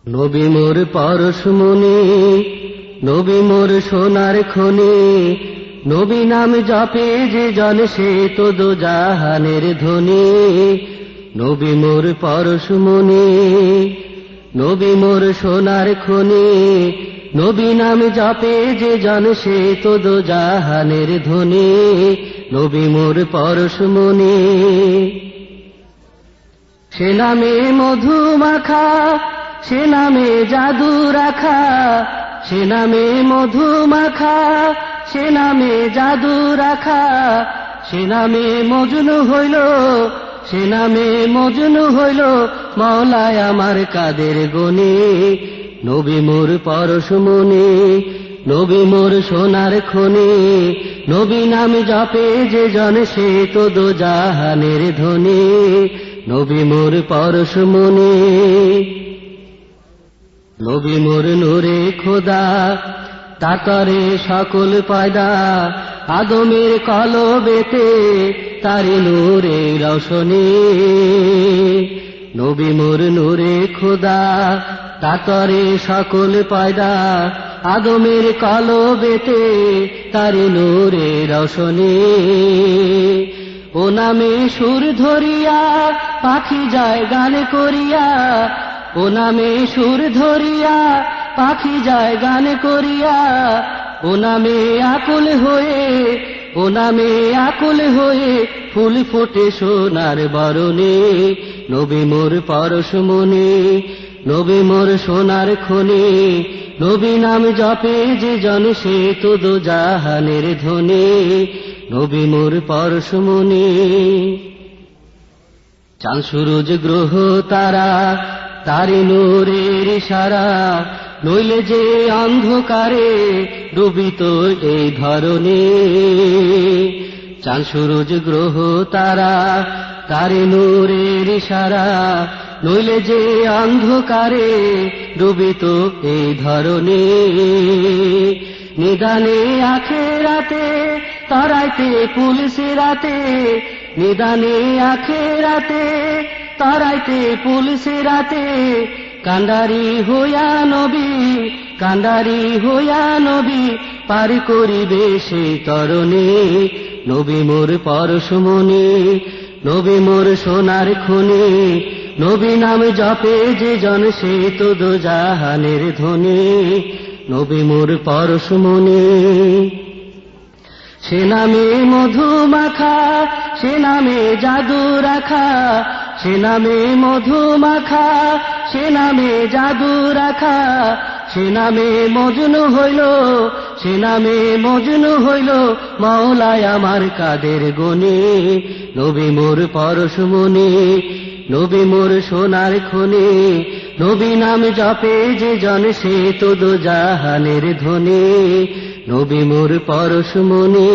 নবী মোর পরশমণি, নবী মোর সোনার খনি, নবী নাম জপে যে জন সে তো দো জাহানের ধনী। নবী মোর পরশমণি, নবী মোর সোনার খনি, নবী নাম জপে যে জন সে তো দো জাহানের ধনী। নবী মোর পরশমণি, সে নামে মধু মাখা, সে নামে জাদু রাখা, সে নামে মধু মাখা, সে নামে জাদু রাখা, সে নামে মজনু হইল, সে নামে মজনু হইল মওলায় আমার কাদের গনি। নবী মোর পরশমণি, নবী মোর সোনার খনি, নবী নাম জপে যে জন সে তো দো জাহানের ধনী। নবী মোর পরশমণি, নবী মোর নূরে খোদা, তাতরে সকল পয়দা, আদমের কলবেতে তারি নূরে রওশনী। নবী মোর নূরে খোদা, তাতরে সকল পয়দা, আদমের কলবেতে তারি নূরে রওশনী। ও নামে সুর ধরিয়া পাখি যায় গান করিয়া, ও নামে সুর ধরিয়া পাখি যায় গান করিয়া, ও নামে আকুল হয়ে, ও নামে আকুল হয়ে ফুল ফোটে সোনার বরণে। নবী মোর পরশমণি, নবী মোর সোনার খনি, নবী নাম জপে যে জন সে তো দো জাহানের ধনী। নবী মোর পরশমণি, চাঁদ সূরজ গ্রহ তারা তারি নূরের ইশারা, নইলে যে অন্ধকারে ডুবিত এই ধরণী। চাঁদ সূরজ গ্রহ তারা তারি নূরের ইশারা, নইলে যে অন্ধকারে ডুবিত এই ধরণী। নিদানে আখেরাতে তারাইতে পুলিশে রাতে, নিদানে আখেরাতে তারাইতে পুলিশে রাতে, কান্ডারি হইয়া নবী, কান্ডারি হইয়া নবী পার করিবে সেই তরণী। নবী মোর পরশমণি, নবী মোর সোনার খনি, নবী নাম জপে যে জন সে তো দো জাহানের ধনী। নবী মোর পরশমণি, সে নামে মধু মাখা, সে নামে জাদু রাখা, সে নামে মধু মাখা, সে নামে জাদু রাখা, সে নামে মজনু হইল, সে নামে মজনু হইল মওলায় আমার কাদের গনি। নবী মোর পরশমণি, নবী মোর সোনার খনি, নবী নাম জপে যে জন সে তো দো জাহানের ধনী। নবী মোর পরশমণি।